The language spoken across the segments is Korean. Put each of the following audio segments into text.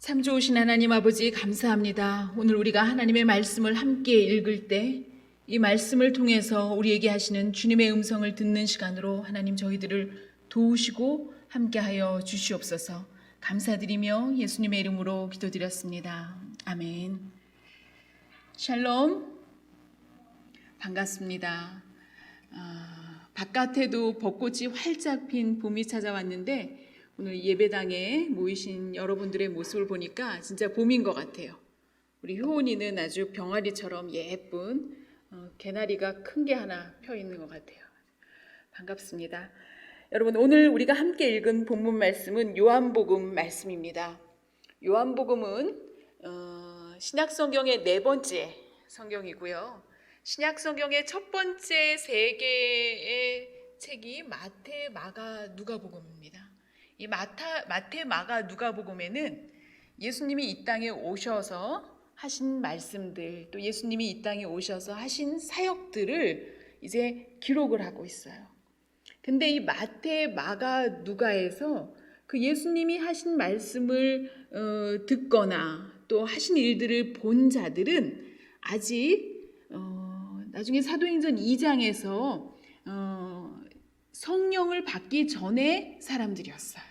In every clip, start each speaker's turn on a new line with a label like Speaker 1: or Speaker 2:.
Speaker 1: 참 좋으신 하나님 아버지 감사합니다. 오늘 우리가 하나님의 말씀을 함께 읽을 때 이 말씀을 통해서 우리에게 하시는 주님의 음성을 듣는 시간으로 하나님 저희들을 도우시고 함께하여 주시옵소서. 감사드리며 예수님의 이름으로 기도드렸습니다. 아멘. 샬롬. 반갑습니다. 바깥에도 벚꽃이 활짝 핀 봄이 찾아왔는데 오늘 예배당에 모이신 여러분들의 모습을 보니까 진짜 봄인 것 같아요. 우리 효은이는 아주 병아리처럼 예쁜 개나리가 큰 게 하나 펴 있는 것 같아요. 반갑습니다. 여러분, 오늘 우리가 함께 읽은 본문 말씀은 요한복음 말씀입니다. 요한복음은 신약성경의 네 번째 성경이고요. 신약성경의 첫 번째 세 개의 책이 마태, 마가, 누가복음입니다. 이 마태, 마가, 누가복음에는 예수님이 이 땅에 오셔서 하신 말씀들, 또 예수님이 이 땅에 오셔서 하신 사역들을 이제 기록을 하고 있어요. 근데 이 마태, 마가, 누가에서 그 예수님이 하신 말씀을 듣거나 또 하신 일들을 본 자들은 아직 나중에 사도행전 2장에서 성령을 받기 전에 사람들이었어요.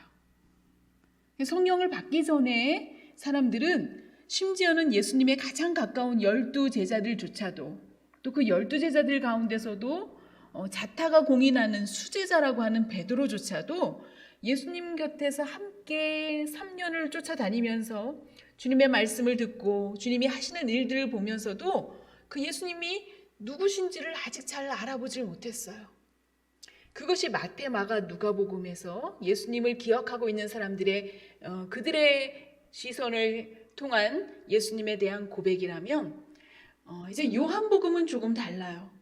Speaker 1: 성령을 받기 전에 사람들은 심지어는 예수님의 가장 가까운 12 제자들조차도 또 그 12 제자들 가운데서도 자타가 공인하는 수제자라고 하는 베드로조차도 예수님 곁에서 함께 3년을 쫓아다니면서 주님의 말씀을 듣고 주님이 하시는 일들을 보면서도 그 예수님이 누구신지를 아직 잘 알아보질 못했어요. 그것이 마태, 마가, 누가복음에서 예수님을 기억하고 있는 사람들의 그들의 시선을 통한 예수님에 대한 고백이라면 이제 요한복음은 조금 달라요.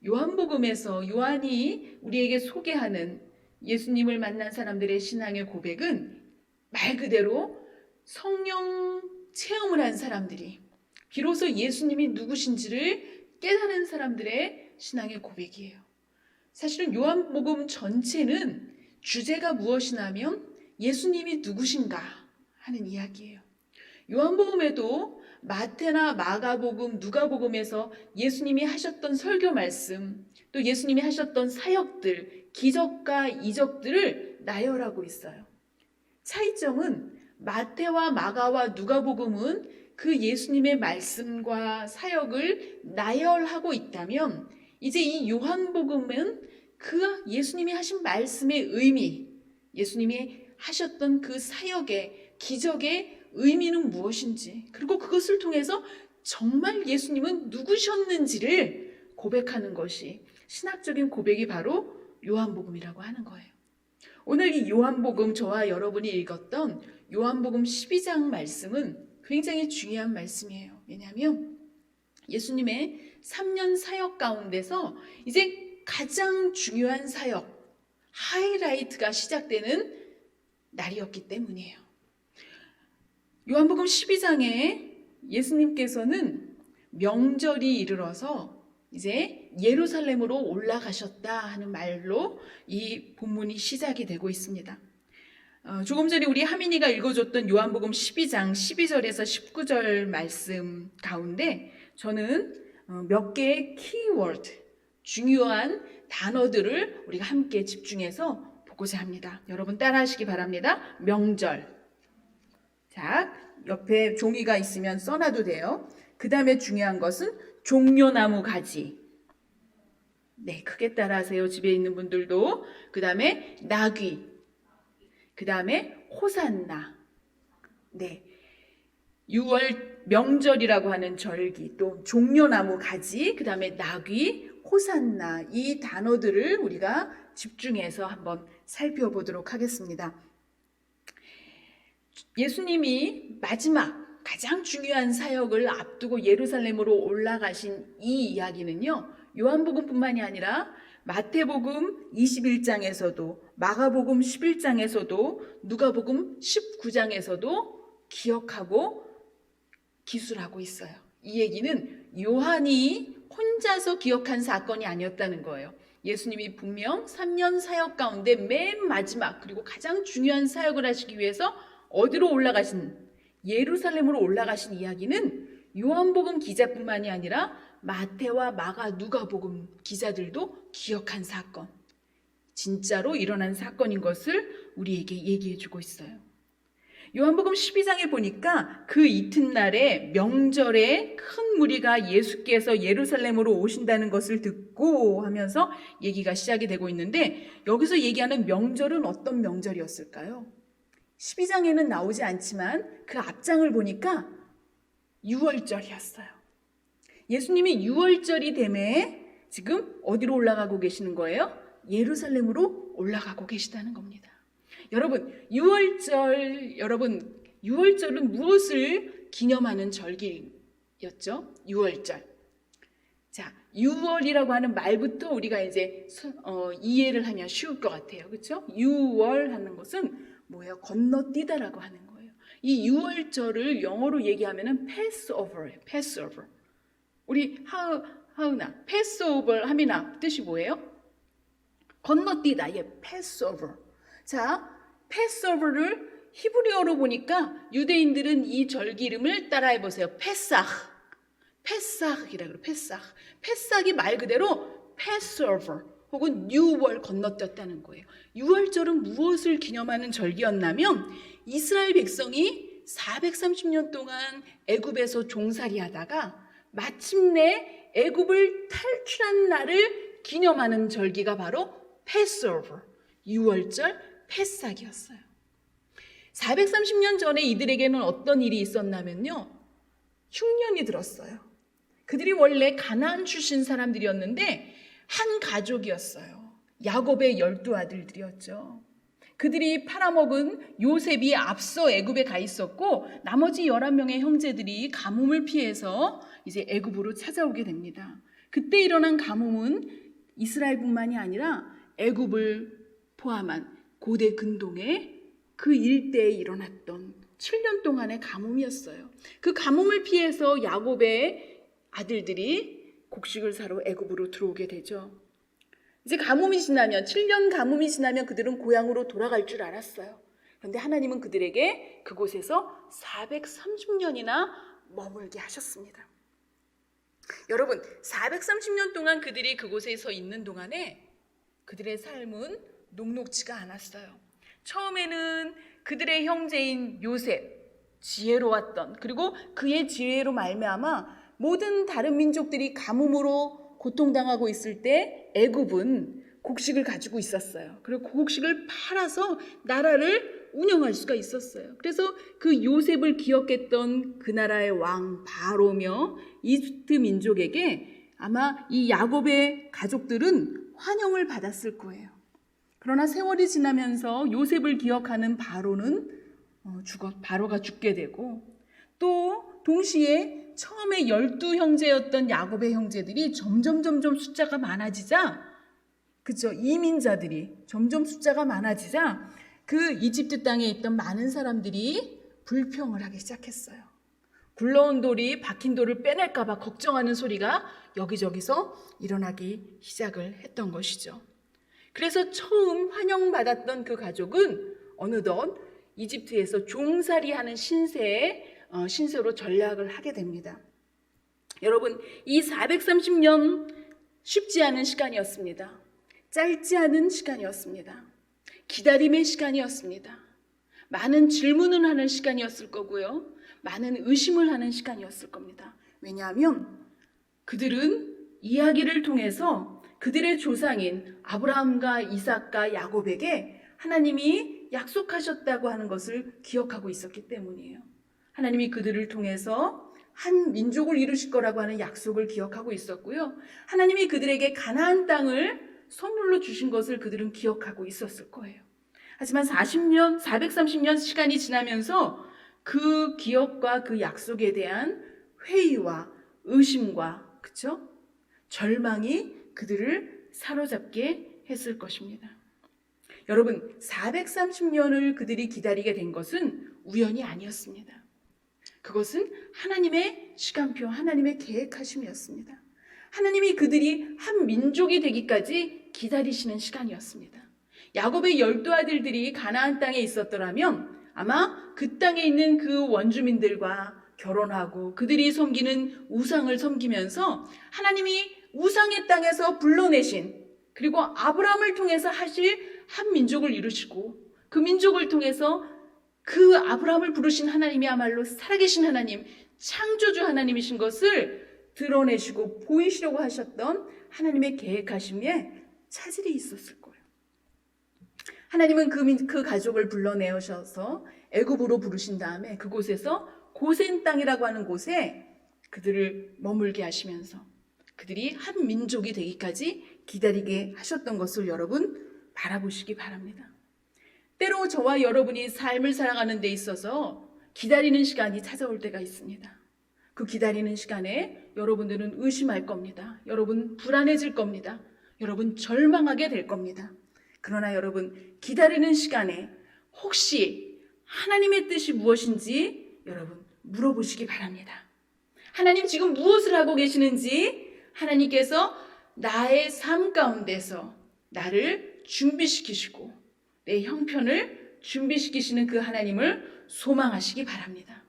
Speaker 1: 요한복음에서 요한이 우리에게 소개하는 예수님을 만난 사람들의 신앙의 고백은 말 그대로 성령 체험을 한 사람들이 비로소 예수님이 누구신지를 깨달은 사람들의 신앙의 고백이에요. 사실은 요한복음 전체는 주제가 무엇이냐면 예수님이 누구신가 하는 이야기예요. 요한복음에도 마태나 마가복음, 누가복음에서 예수님이 하셨던 설교 말씀, 또 예수님이 하셨던 사역들, 기적과 이적들을 나열하고 있어요. 차이점은 마태와 마가와 누가복음은 그 예수님의 말씀과 사역을 나열하고 있다면 이제 이 요한복음은 그 예수님이 하신 말씀의 의미, 예수님이 하셨던 그 사역의 기적의 의미는 무엇인지, 그리고 그것을 통해서 정말 예수님은 누구셨는지를 고백하는 것이 신학적인 고백이 바로 요한복음이라고 하는 거예요. 오늘 이 요한복음, 저와 여러분이 읽었던 요한복음 12장 말씀은 굉장히 중요한 말씀이에요. 왜냐하면 예수님의 3년 사역 가운데서 이제 가장 중요한 사역, 하이라이트가 시작되는 날이었기 때문이에요. 요한복음 12장에 예수님께서는 명절이 이르러서 이제 예루살렘으로 올라가셨다 하는 말로 이 본문이 시작이 되고 있습니다. 조금 전에 우리 하민이가 읽어줬던 요한복음 12장 12절에서 19절 말씀 가운데 저는 몇 개의 키워드, 중요한 단어들을 우리가 함께 집중해서 보고자 합니다. 여러분 따라하시기 바랍니다. 명절. 자, 옆에 종이가 있으면 써놔도 돼요. 그 다음에 중요한 것은 종려나무 가지. 네, 크게 따라하세요. 집에 있는 분들도. 그 다음에 나귀. 그 다음에 호산나. 네, 6월 명절이라고 하는 절기, 또 종려나무 가지, 그 다음에 나귀, 호산나, 이 단어들을 우리가 집중해서 한번 살펴보도록 하겠습니다. 예수님이 마지막 가장 중요한 사역을 앞두고 예루살렘으로 올라가신 이 이야기는요, 요한복음뿐만이 아니라 마태복음 21장에서도 마가복음 11장에서도 누가복음 19장에서도 기억하고 기술하고 있어요. 이 얘기는 요한이 혼자서 기억한 사건이 아니었다는 거예요. 예수님이 분명 3년 사역 가운데 맨 마지막 그리고 가장 중요한 사역을 하시기 위해서 어디로 올라가신, 예루살렘으로 올라가신 이야기는 요한복음 기자뿐만이 아니라 마태와 마가, 누가복음 기자들도 기억한 사건, 진짜로 일어난 사건인 것을 우리에게 얘기해 주고 있어요. 요한복음 12장에 보니까 그 이튿날에 명절에 큰 무리가 예수께서 예루살렘으로 오신다는 것을 듣고 하면서 얘기가 시작이 되고 있는데, 여기서 얘기하는 명절은 어떤 명절이었을까요? 12장에는 나오지 않지만 그 앞장을 보니까 유월절이었어요. 예수님이 유월절이 되매 지금 어디로 올라가고 계시는 거예요? 예루살렘으로 올라가고 계시다는 겁니다. 여러분, 유월절은 무엇을 기념하는 절기였죠? 유월절. 자, 유월이라고 하는 말부터 우리가 이제 이해를 하면 쉬울 것 같아요. 그렇죠? 유월 하는 것은 뭐예요? 건너뛰다라고 하는 거예요. 이 유월절을 영어로 얘기하면은 Passover예요. Passover. 우리 하은아, Passover 하면 뜻이 뭐예요? 건너뛰다. 예, Passover. 자, Passover를 히브리어로 보니까 유대인들은 이 절기 이름을 따라해 보세요. 페사흐이라고 그래요. 페사흐이 말 그대로 Passover 혹은 유월, 건너뛰었다는 거예요. 유월절은 무엇을 기념하는 절기였냐면 이스라엘 백성이 430년 동안 애굽에서 종살이하다가 마침내 애굽을 탈출한 날을 기념하는 절기가 바로 Passover, 유월절 패삭이었어요. 430년 전에 이들에게는 어떤 일이 있었냐면요, 흉년이 들었어요. 그들이 원래 가나안 출신 사람들이었는데 한 가족이었어요. 야곱의 12아들들이었죠. 그들이 팔아먹은 요셉이 앞서 애굽에 가 있었고 나머지 11명의 형제들이 가뭄을 피해서 이제 애굽으로 찾아오게 됩니다. 그때 일어난 가뭄은 이스라엘뿐만이 아니라 애굽을 포함한 고대 근동의 그 일대에 일어났던 7년 동안의 가뭄이었어요. 그 가뭄을 피해서 야곱의 아들들이 곡식을 사러 애굽으로 들어오게 되죠. 이제 가뭄이 지나면 7년 가뭄이 지나면 그들은 고향으로 돌아갈 줄 알았어요. 그런데 하나님은 그들에게 그곳에서 430년이나 머물게 하셨습니다. 여러분, 430년 동안 그들이 그곳에 서 있는 동안에 그들의 삶은 녹록지가 않았어요. 처음에는 그들의 형제인 요셉, 지혜로웠던, 그리고 그의 지혜로 말미암아 모든 다른 민족들이 가뭄으로 고통당하고 있을 때 애굽은 곡식을 가지고 있었어요. 그리고 그 곡식을 팔아서 나라를 운영할 수가 있었어요. 그래서 그 요셉을 기억했던 그 나라의 왕 바로며 이집트 민족에게 아마 이 야곱의 가족들은 환영을 받았을 거예요. 그러나 세월이 지나면서 요셉을 기억하는 바로가 죽게 되고, 또 동시에 처음에 12형제였던 야곱의 형제들이 점점 숫자가 많아지자, 그죠? 이민자들이 점점 숫자가 많아지자 그 이집트 땅에 있던 많은 사람들이 불평을 하기 시작했어요. 굴러온 돌이 박힌 돌을 빼낼까 봐 걱정하는 소리가 여기저기서 일어나기 시작을 했던 것이죠. 그래서 처음 환영받았던 그 가족은 어느덧 이집트에서 종살이하는 신세로 전락을 하게 됩니다. 여러분, 이 430년 쉽지 않은 시간이었습니다. 짧지 않은 시간이었습니다. 기다림의 시간이었습니다. 많은 질문을 하는 시간이었을 거고요. 많은 의심을 하는 시간이었을 겁니다. 왜냐하면 그들은 이야기를 통해서 그들의 조상인 아브라함과 이삭과 야곱에게 하나님이 약속하셨다고 하는 것을 기억하고 있었기 때문이에요. 하나님이 그들을 통해서 한 민족을 이루실 거라고 하는 약속을 기억하고 있었고요. 하나님이 그들에게 가나안 땅을 선물로 주신 것을 그들은 기억하고 있었을 거예요. 하지만 430년 시간이 지나면서 그 기억과 그 약속에 대한 회의와 의심과, 그쵸? 절망이 그들을 사로잡게 했을 것입니다. 여러분, 430년을 그들이 기다리게 된 것은 우연이 아니었습니다. 그것은 하나님의 시간표, 하나님의 계획하심이었습니다. 하나님이 그들이 한 민족이 되기까지 기다리시는 시간이었습니다. 야곱의 12아들들이 가나안 땅에 있었더라면 아마 그 땅에 있는 그 원주민들과 결혼하고 그들이 섬기는 우상을 섬기면서 하나님이 우상의 땅에서 불러내신, 그리고 아브라함을 통해서 하실 한 민족을 이루시고, 그 민족을 통해서 그 아브라함을 부르신 하나님이야말로 살아계신 하나님, 창조주 하나님이신 것을 드러내시고 보이시려고 하셨던 하나님의 계획하심에 차질이 있었을 거예요. 하나님은 그 가족을 불러내셔서 애굽으로 부르신 다음에 그곳에서 고센 땅이라고 하는 곳에 그들을 머물게 하시면서 그들이 한 민족이 되기까지 기다리게 하셨던 것을 여러분 바라보시기 바랍니다. 때로 저와 여러분이 삶을 살아가는 데 있어서 기다리는 시간이 찾아올 때가 있습니다. 그 기다리는 시간에 여러분들은 의심할 겁니다. 여러분 불안해질 겁니다. 여러분 절망하게 될 겁니다. 그러나 여러분 기다리는 시간에 혹시 하나님의 뜻이 무엇인지 여러분 물어보시기 바랍니다. 하나님 지금 무엇을 하고 계시는지, 하나님께서 나의 삶 가운데서 나를 준비시키시고 내 형편을 준비시키시는 그 하나님을 소망하시기 바랍니다.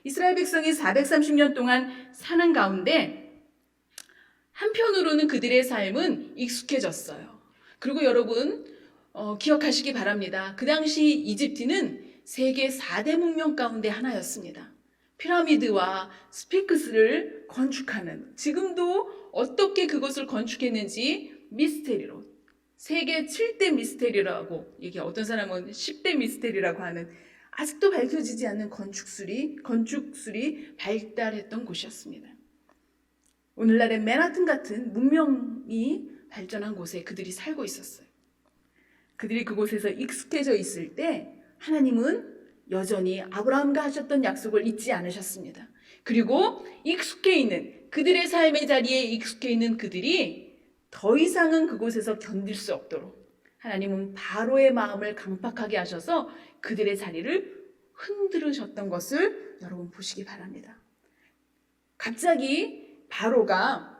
Speaker 1: 이스라엘 백성이 430년 동안 사는 가운데 한편으로는 그들의 삶은 익숙해졌어요. 그리고 여러분 기억하시기 바랍니다. 그 당시 이집트는 세계 4대 문명 가운데 하나였습니다. 피라미드와 스핑크스를 건축하는, 지금도 어떻게 그것을 건축했는지 미스테리로, 세계 7대 미스테리라고, 이게 어떤 사람은 10대 미스테리라고 하는, 아직도 밝혀지지 않는 건축술이 발달했던 곳이었습니다. 오늘날의 맨하튼 같은 문명이 발전한 곳에 그들이 살고 있었어요. 그들이 그곳에서 익숙해져 있을 때 하나님은 여전히 아브라함과 하셨던 약속을 잊지 않으셨습니다. 그리고 익숙해 있는 그들의 삶의 자리에 익숙해 있는 그들이 더 이상은 그곳에서 견딜 수 없도록 하나님은 바로의 마음을 강팍하게 하셔서 그들의 자리를 흔들으셨던 것을 여러분 보시기 바랍니다. 갑자기 바로가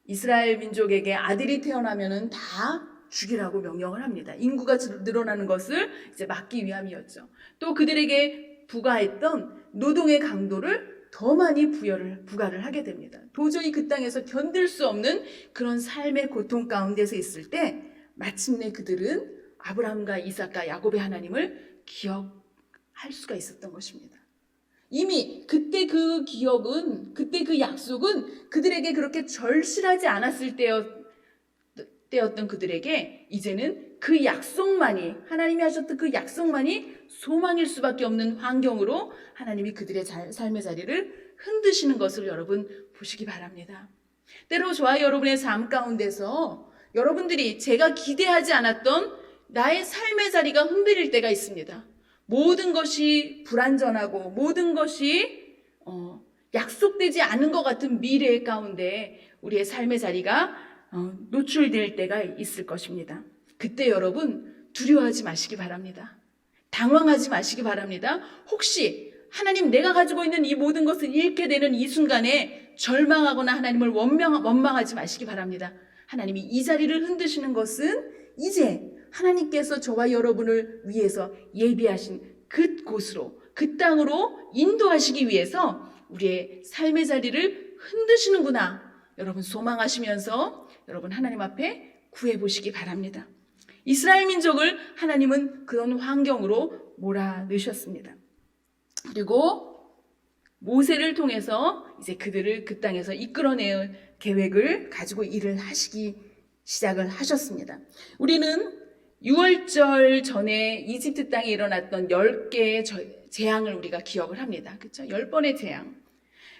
Speaker 1: 이스라엘 민족에게 아들이 태어나면은 다 죽이라고 명령을 합니다. 인구가 늘어나는 것을 이제 막기 위함이었죠. 또 그들에게 부과했던 노동의 강도를 더 많이 부과를 하게 됩니다. 도저히 그 땅에서 견딜 수 없는 그런 삶의 고통 가운데서 있을 때 마침내 그들은 아브라함과 이삭과 야곱의 하나님을 기억할 수가 있었던 것입니다. 이미 그때 그 기억은, 그때 그 약속은 그들에게 그렇게 절실하지 않았을 때였던 그들에게 이제는 그 약속만이, 하나님이 하셨던 그 약속만이 소망일 수밖에 없는 환경으로 하나님이 그들의 삶의 자리를 흔드시는 것을 여러분 보시기 바랍니다. 때로 저와 여러분의 삶 가운데서 여러분들이 제가 기대하지 않았던 나의 삶의 자리가 흔들릴 때가 있습니다. 모든 것이 불안전하고 모든 것이 약속되지 않은 것 같은 미래 가운데 우리의 삶의 자리가 노출될 때가 있을 것입니다. 그때 여러분 두려워하지 마시기 바랍니다. 당황하지 마시기 바랍니다. 혹시 하나님, 내가 가지고 있는 이 모든 것을 잃게 되는 이 순간에 절망하거나 하나님을 원망하지 마시기 바랍니다. 하나님이 이 자리를 흔드시는 것은 이제 하나님께서 저와 여러분을 위해서 예비하신 그곳으로, 그 땅으로 인도하시기 위해서 우리의 삶의 자리를 흔드시는구나, 여러분 소망하시면서 여러분 하나님 앞에 구해보시기 바랍니다. 이스라엘 민족을 하나님은 그런 환경으로 몰아넣으셨습니다. 그리고 모세를 통해서 이제 그들을 그 땅에서 이끌어낼 계획을 가지고 일을 하시기 시작을 하셨습니다. 우리는 6월절 전에 이집트 땅에 일어났던 10개의 재앙을 우리가 기억을 합니다. 그렇죠? 10번의 재앙.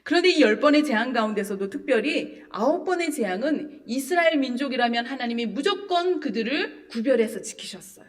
Speaker 1: 그런데 이 10번의 재앙 가운데서도 특별히 9번의 재앙은 이스라엘 민족이라면 하나님이 무조건 그들을 구별해서 지키셨어요.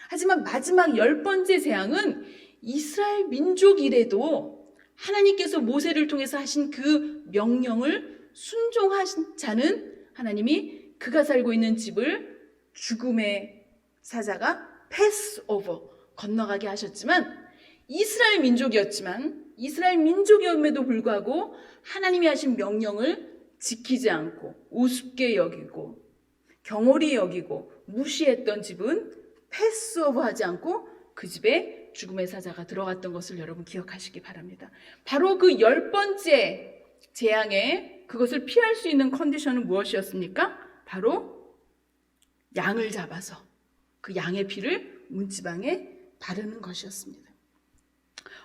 Speaker 1: 하지만 마지막 10번째 재앙은 이스라엘 민족이라도 하나님께서 모세를 통해서 하신 그 명령을 순종하신 자는 하나님이 그가 살고 있는 집을 죽음의 사자가 패스오버, 건너가게 하셨지만 이스라엘 민족이었음에도 불구하고 하나님이 하신 명령을 지키지 않고 우습게 여기고 경홀히 여기고 무시했던 집은 패스오버 하지 않고 그 집에 죽음의 사자가 들어갔던 것을 여러분 기억하시기 바랍니다. 바로 그 10번째 재앙에 그것을 피할 수 있는 컨디션은 무엇이었습니까? 바로 양을 잡아서 그 양의 피를 문지방에 바르는 것이었습니다.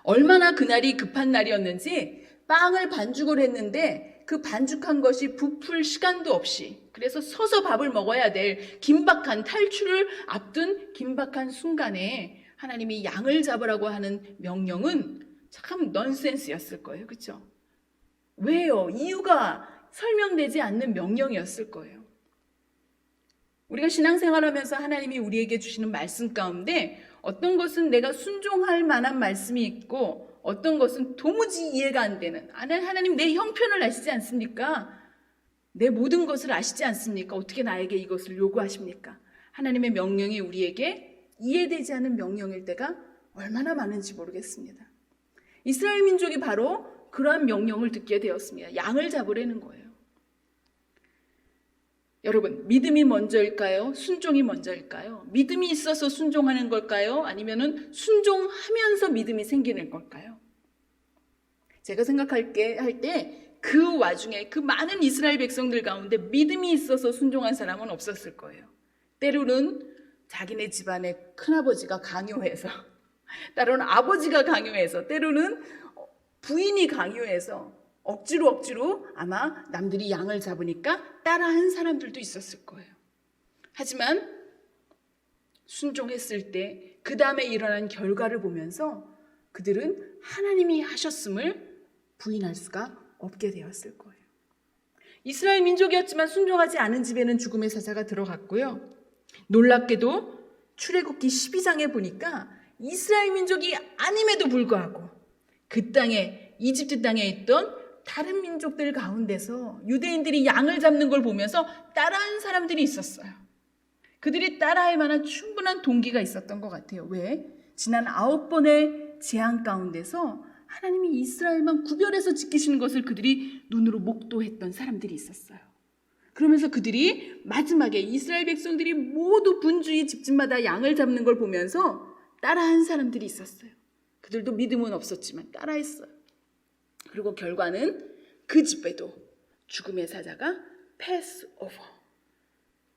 Speaker 1: 얼마나 그날이 급한 날이었는지 빵을 반죽을 했는데 그 반죽한 것이 부풀 시간도 없이, 그래서 서서 밥을 먹어야 될 긴박한 탈출을 앞둔 긴박한 순간에 하나님이 양을 잡으라고 하는 명령은 참 넌센스였을 거예요. 그렇죠? 왜요? 이유가 설명되지 않는 명령이었을 거예요. 우리가 신앙생활하면서 하나님이 우리에게 주시는 말씀 가운데 어떤 것은 내가 순종할 만한 말씀이 있고 어떤 것은 도무지 이해가 안 되는, 하나님 내 형편을 아시지 않습니까? 내 모든 것을 아시지 않습니까? 어떻게 나에게 이것을 요구하십니까? 하나님의 명령이 우리에게 이해되지 않는 명령일 때가 얼마나 많은지 모르겠습니다. 이스라엘 민족이 바로 그러한 명령을 듣게 되었습니다. 양을 잡으라는 거예요. 여러분, 믿음이 먼저일까요? 순종이 먼저일까요? 믿음이 있어서 순종하는 걸까요? 아니면은 순종하면서 믿음이 생기는 걸까요? 제가 생각할 때 그 와중에 그 많은 이스라엘 백성들 가운데 믿음이 있어서 순종한 사람은 없었을 거예요. 때로는 자기네 집안의 큰아버지가 강요해서, 때로는 아버지가 강요해서, 때로는 부인이 강요해서 억지로 아마 남들이 양을 잡으니까 따라한 사람들도 있었을 거예요. 하지만 순종했을 때 그 다음에 일어난 결과를 보면서 그들은 하나님이 하셨음을 부인할 수가 없게 되었을 거예요. 이스라엘 민족이었지만 순종하지 않은 집에는 죽음의 사자가 들어갔고요. 놀랍게도 출애굽기 12장에 보니까 이스라엘 민족이 아님에도 불구하고 그 땅에, 이집트 땅에 있던 다른 민족들 가운데서 유대인들이 양을 잡는 걸 보면서 따라한 사람들이 있었어요. 그들이 따라할 만한 충분한 동기가 있었던 것 같아요. 왜? 지난 9번의 재앙 가운데서 하나님이 이스라엘만 구별해서 지키시는 것을 그들이 눈으로 목도했던 사람들이 있었어요. 그러면서 그들이 마지막에 이스라엘 백성들이 모두 분주히 집집마다 양을 잡는 걸 보면서 따라한 사람들이 있었어요. 그들도 믿음은 없었지만 따라했어요. 그리고 결과는 그 집에도 죽음의 사자가 패스오버,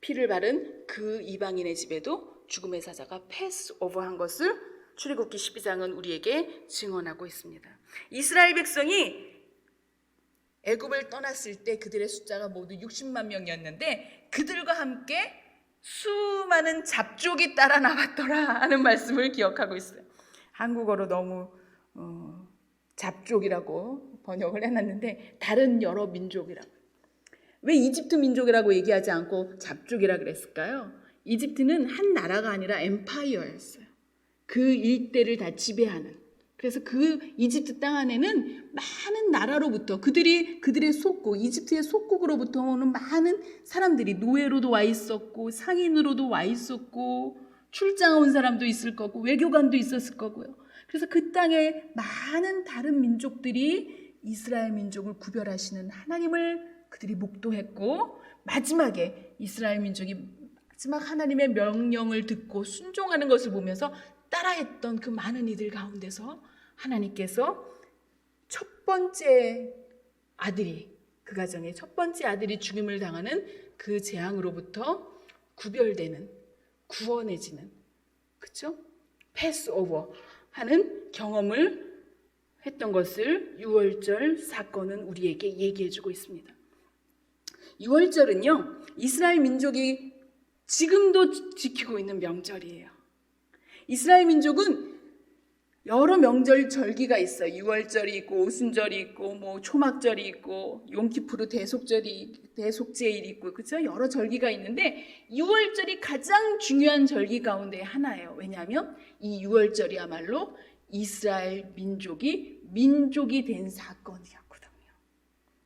Speaker 1: 피를 바른 그 이방인의 집에도 죽음의 사자가 패스오버한 것을 출애굽기 12장은 우리에게 증언하고 있습니다. 이스라엘 백성이 애굽을 떠났을 때 그들의 숫자가 모두 60만 명이었는데 그들과 함께 수많은 잡족이 따라 나왔더라 하는 말씀을 기억하고 있어요. 한국어로 너무 잡족이라고 번역을 해놨는데 다른 여러 민족이라고. 왜 이집트 민족이라고 얘기하지 않고 잡족이라 그랬을까요? 이집트는 한 나라가 아니라 엠파이어였어요. 그 일대를 다 지배하는. 그래서 그 이집트 땅 안에는 많은 나라로부터 그들의 속국, 이집트의 속국으로부터 오는 많은 사람들이 노예로도 와 있었고 상인으로도 와 있었고 출장 온 사람도 있을 거고 외교관도 있었을 거고요. 그래서 그 땅에 많은 다른 민족들이 이스라엘 민족을 구별하시는 하나님을 그들이 목도했고 마지막에 이스라엘 민족이 마지막 하나님의 명령을 듣고 순종하는 것을 보면서 따라했던 그 많은 이들 가운데서 하나님께서 첫 번째 아들이, 그 가정의 첫 번째 아들이 죽임을 당하는 그 재앙으로부터 구별되는, 구원해지는, 그렇죠? 패스오버 하는 경험을 했던 것을 유월절 사건은 우리에게 얘기해주고 있습니다. 유월절은요, 이스라엘 민족이 지금도 지키고 있는 명절이에요. 이스라엘 민족은 여러 명절 절기가 있어요. 유월절이 있고 오순절이 있고 뭐 초막절이 있고 용키푸르 대속제일이 있고 그렇죠? 여러 절기가 있는데 유월절이 가장 중요한 절기 가운데 하나예요. 왜냐하면 이 유월절이야말로 이스라엘 민족이 된 사건이었거든요.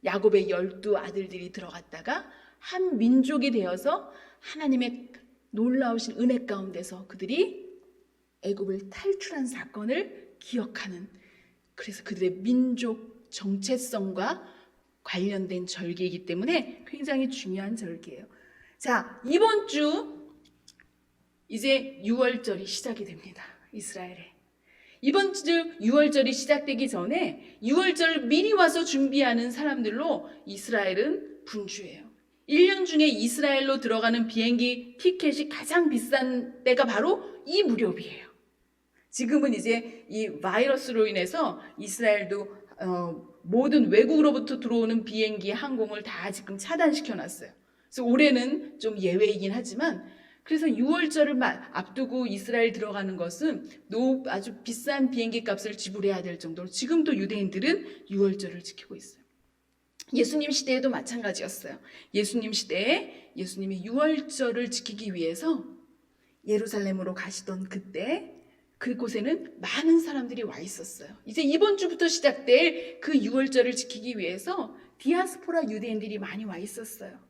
Speaker 1: 야곱의 12 아들들이 들어갔다가 한 민족이 되어서 하나님의 놀라우신 은혜 가운데서 그들이 애굽을 탈출한 사건을 기억하는, 그래서 그들의 민족 정체성과 관련된 절기이기 때문에 굉장히 중요한 절기예요. 자, 이번 주 이제 6월절이 시작이 됩니다. 이스라엘에. 이번 주 6월절이 시작되기 전에 6월절 미리 와서 준비하는 사람들로 이스라엘은 분주해요. 1년 중에 이스라엘로 들어가는 비행기 티켓이 가장 비싼 때가 바로 이 무렵이에요. 지금은 이제 이 바이러스로 인해서 이스라엘도 모든 외국으로부터 들어오는 비행기 항공을 다 지금 차단시켜놨어요. 그래서 올해는 좀 예외이긴 하지만 그래서 6월절을 앞두고 이스라엘 들어가는 것은 아주 비싼 비행기 값을 지불해야 될 정도로 지금도 유대인들은 6월절을 지키고 있어요. 예수님 시대에도 마찬가지였어요. 예수님 시대에 예수님이 6월절을 지키기 위해서 예루살렘으로 가시던 그때 그곳에는 많은 사람들이 와 있었어요. 이제 이번 주부터 시작될 그 6월절을 지키기 위해서 디아스포라 유대인들이 많이 와 있었어요.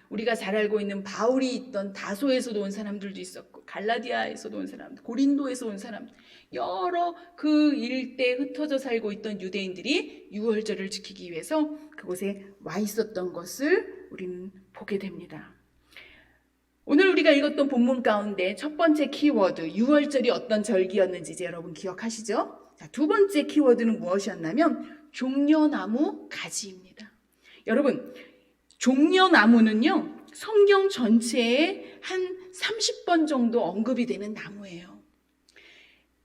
Speaker 1: 우리가 잘 알고 있는 바울이 있던 다소에서도 온 사람들도 있었고 갈라디아에서도 온 사람들, 고린도에서 온 사람, 여러 그 일대에 흩어져 살고 있던 유대인들이 6월절을 지키기 위해서 그곳에 와 있었던 것을 우리는 보게 됩니다. 오늘 우리가 읽었던 본문 가운데 첫 번째 키워드 6월절이 어떤 절기였는지 이제 여러분 기억하시죠? 자, 두 번째 키워드는 무엇이었냐면 종려나무 가지입니다. 여러분 종려나무는요 성경 전체에 한 30번 정도 언급이 되는 나무예요.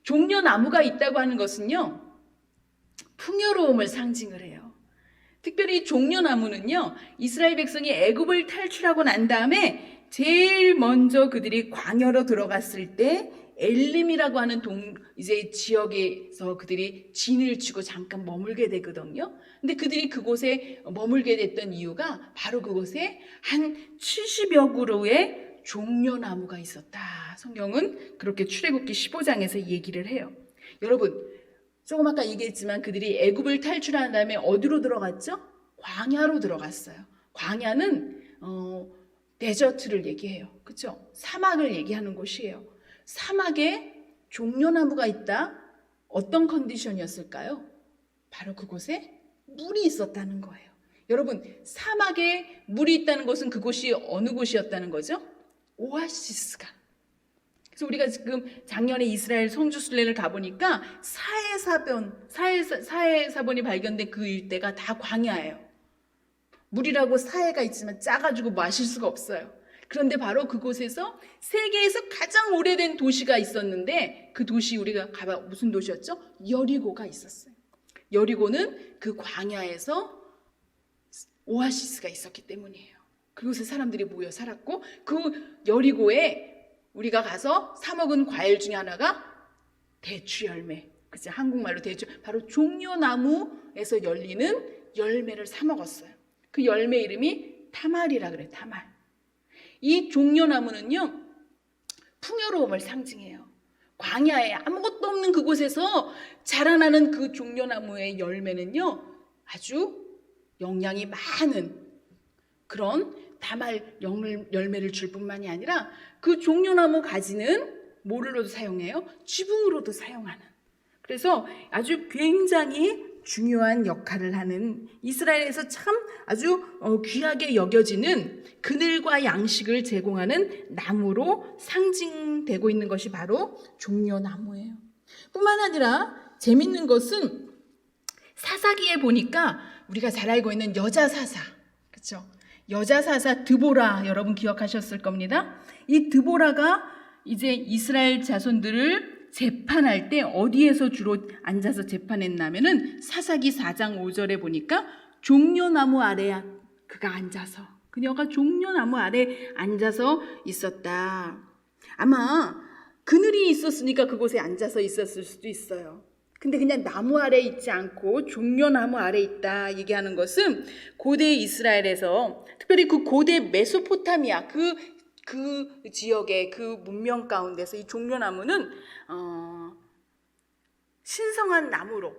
Speaker 1: 종려나무가 있다고 하는 것은요 풍요로움을 상징을 해요. 특별히 종려나무는요 이스라엘 백성이 애굽을 탈출하고 난 다음에 제일 먼저 그들이 광야로 들어갔을 때 엘림이라고 하는 이제 지역에서 그들이 진을 치고 잠깐 머물게 되거든요. 근데 그들이 그곳에 머물게 됐던 이유가 바로 그곳에 한 70여 그루의 종려나무가 있었다. 성경은 그렇게 출애굽기 15장에서 얘기를 해요. 여러분, 조금 아까 얘기했지만 그들이 애굽을 탈출한 다음에 어디로 들어갔죠? 광야로 들어갔어요. 광야는 데저트를 얘기해요. 그렇죠? 사막을 얘기하는 곳이에요. 사막에 종려나무가 있다. 어떤 컨디션이었을까요? 바로 그곳에 물이 있었다는 거예요. 여러분, 사막에 물이 있다는 것은 그곳이 어느 곳이었다는 거죠? 오아시스가. 그래서 우리가 지금 작년에 이스라엘 성지순례를 가보니까 사해사본이 발견된 그 일대가 다 광야예요. 물이라고 사해가 있지만 짜가지고 마실 수가 없어요. 그런데 바로 그곳에서 세계에서 가장 오래된 도시가 있었는데 그 도시 우리가 가봐 무슨 도시였죠? 여리고가 있었어요. 여리고는 그 광야에서 오아시스가 있었기 때문이에요. 그곳에 사람들이 모여 살았고 그 여리고에 우리가 가서 사 먹은 과일 중에 하나가 대추 열매. 그치? 한국말로 대추. 바로 종려나무에서 열리는 열매를 사 먹었어요. 그 열매 이름이 타말이라 그래. 타말. 이 종려나무는요 풍요로움을 상징해요. 광야에 아무것도 없는 그곳에서 자라나는 그 종려나무의 열매는요 아주 영양이 많은 그런 다말 열매를 줄 뿐만이 아니라 그 종려나무 가지는 뭐로도 사용해요? 지붕으로도 사용하는. 그래서 아주 굉장히 중요한 역할을 하는 이스라엘에서 참 아주 귀하게 여겨지는 그늘과 양식을 제공하는 나무로 상징되고 있는 것이 바로 종려나무예요. 뿐만 아니라 재밌는 것은 사사기에 보니까 우리가 잘 알고 있는 여자 사사, 그렇죠? 여자 사사 드보라 여러분 기억하셨을 겁니다. 이 드보라가 이제 이스라엘 자손들을 재판할 때 어디에서 주로 앉아서 재판했냐면은 사사기 4장 5절에 보니까 종려나무 아래 그가 앉아서 그녀가 종려나무 아래 앉아서 있었다. 아마 그늘이 있었으니까 그곳에 앉아서 있었을 수도 있어요. 근데 그냥 나무 아래 있지 않고 종려나무 아래 있다 얘기하는 것은 고대 이스라엘에서 특별히 그 고대 메소포타미아 그 지역의 그 문명 가운데서 이 종려나무는 신성한 나무로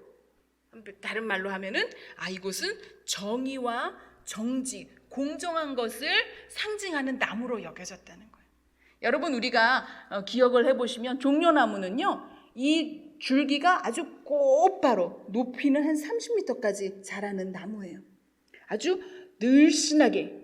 Speaker 1: 다른 말로 하면은 이곳은 정의와 정직, 공정한 것을 상징하는 나무로 여겨졌다는 거예요. 여러분 우리가 기억을 해보시면 종려나무는요 이 줄기가 아주 곧바로 높이는 한 30m까지 자라는 나무예요. 아주 늘씬하게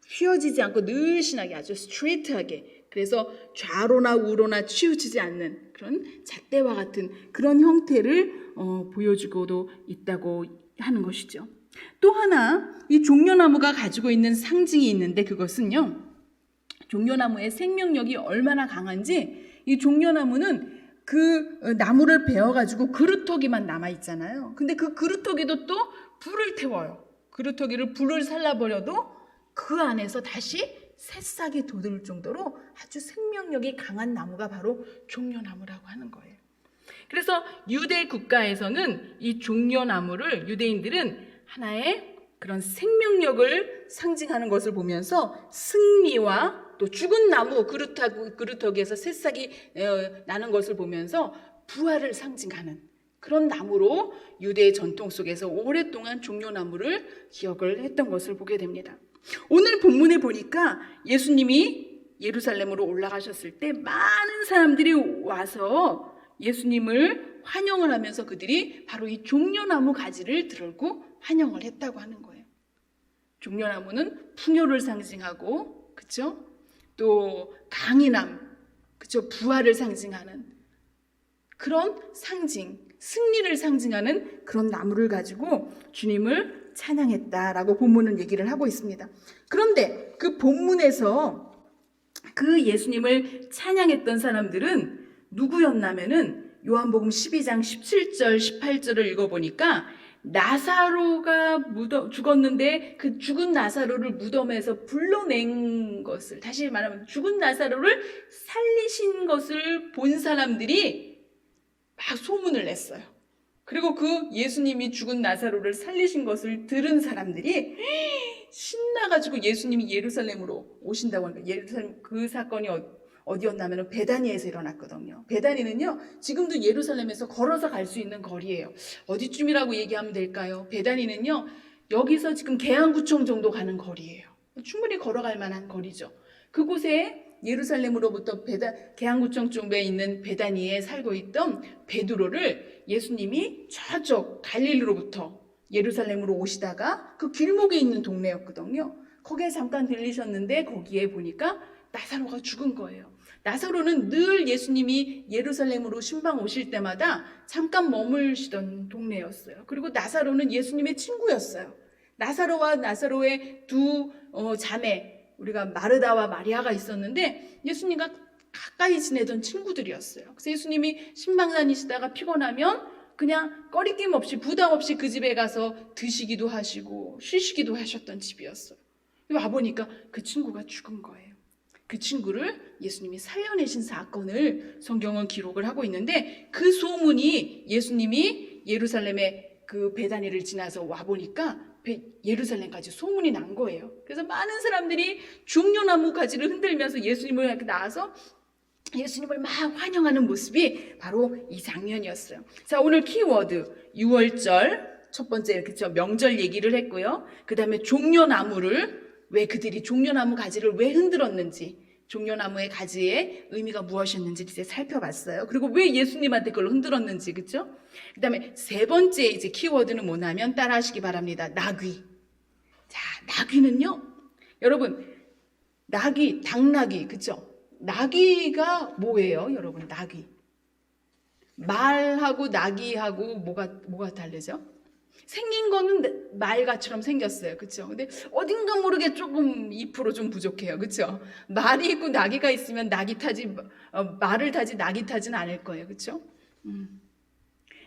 Speaker 1: 휘어지지 않고 늘씬하게 아주 스트레이트하게 그래서 좌로나 우로나 치우치지 않는 그런 잣대와 같은 그런 형태를 보여주고도 있다고 하는 것이죠. 또 하나 이 종려나무가 가지고 있는 상징이 있는데 그것은요, 종려나무의 생명력이 얼마나 강한지, 이 종려나무는 그 나무를 베어가지고 그루터기만 남아있잖아요. 근데 그 그루터기도 또 불을 태워요. 그루터기를 불을 살라버려도 그 안에서 다시 새싹이 돋을 정도로 아주 생명력이 강한 나무가 바로 종려나무라고 하는 거예요. 그래서 유대 국가에서는 이 종려나무를 유대인들은 하나의 그런 생명력을 상징하는 것을 보면서 승리와 또 죽은 나무 그루터기에서 새싹이 나는 것을 보면서 부활을 상징하는 그런 나무로 유대의 전통 속에서 오랫동안 종려나무를 기억을 했던 것을 보게 됩니다. 오늘 본문에 보니까 예수님이 예루살렘으로 올라가셨을 때 많은 사람들이 와서 예수님을 환영을 하면서 그들이 바로 이 종려나무 가지를 들고 환영을 했다고 하는 거예요. 종려나무는 풍요를 상징하고, 그렇죠? 또 강인함, 그렇죠? 부활을 상징하는 그런 상징, 승리를 상징하는 그런 나무를 가지고 주님을 찬양했다라고 본문은 얘기를 하고 있습니다. 그런데 그 본문에서 그 예수님을 찬양했던 사람들은 누구였냐면은 요한복음 12장 17절 18절을 읽어보니까 나사로가 죽었는데 그 죽은 나사로를 무덤에서 불러낸 것을, 다시 말하면 죽은 나사로를 살리신 것을 본 사람들이 막 소문을 냈어요. 그리고 그 예수님이 죽은 나사로를 살리신 것을 들은 사람들이 신나가지고 예수님이 예루살렘으로 오신다고 하니까, 예루살렘 그 사건이 어디였냐면 베다니에서 일어났거든요. 베다니는요 지금도 예루살렘에서 걸어서 갈 수 있는 거리예요. 어디쯤이라고 얘기하면 될까요? 베다니는요 여기서 지금 계양구청 정도 가는 거리예요. 충분히 걸어갈 만한 거리죠. 그곳에 예루살렘으로부터 계양구청 쪽에 있는 베다니에 살고 있던 베드로를 예수님이 저쪽 갈릴리로부터 예루살렘으로 오시다가 그 길목에 있는 동네였거든요. 거기에 잠깐 들리셨는데 거기에 보니까 나사로가 죽은 거예요. 나사로는 늘 예수님이 예루살렘으로 신방 오실 때마다 잠깐 머물시던 동네였어요. 그리고 나사로는 예수님의 친구였어요. 나사로와 나사로의 두 자매, 우리가 마르다와 마리아가 있었는데 예수님과 가까이 지내던 친구들이었어요. 그래서 예수님이 신방 다니시다가 피곤하면 그냥 꺼리낌 없이 부담 없이 그 집에 가서 드시기도 하시고 쉬시기도 하셨던 집이었어요. 와보니까 그 친구가 죽은 거예요. 그 친구를 예수님이 살려내신 사건을 성경은 기록을 하고 있는데, 그 소문이 예수님이 예루살렘의 그 베다니를 지나서 와보니까 예루살렘까지 소문이 난 거예요. 그래서 많은 사람들이 종려나무 가지를 흔들면서 예수님을 나와서 예수님을 막 환영하는 모습이 바로 이 장면이었어요. 자, 오늘 키워드 6월절 첫 번째, 그렇죠, 명절 얘기를 했고요. 그 다음에 종려나무를, 왜 그들이 종려나무 가지를 왜 흔들었는지, 종려나무의 가지의 의미가 무엇이었는지 이제 살펴봤어요. 그리고 왜 예수님한테 그걸 흔들었는지, 그렇죠? 그 다음에 세 번째 이제 키워드는 뭐냐면 따라하시기 바랍니다. 나귀. 자, 나귀는요, 여러분, 나귀, 당나귀, 그렇죠? 나귀가 뭐예요, 여러분? 나귀. 말하고 나귀하고 뭐가 다르죠? 생긴 거는 말과처럼 생겼어요. 그렇죠? 근데 어딘가 모르게 조금 2% 좀 부족해요. 그렇죠? 말이 있고 나귀가 있으면 나귀 타지, 말을 타지 나귀 타지는 않을 거예요. 그렇죠?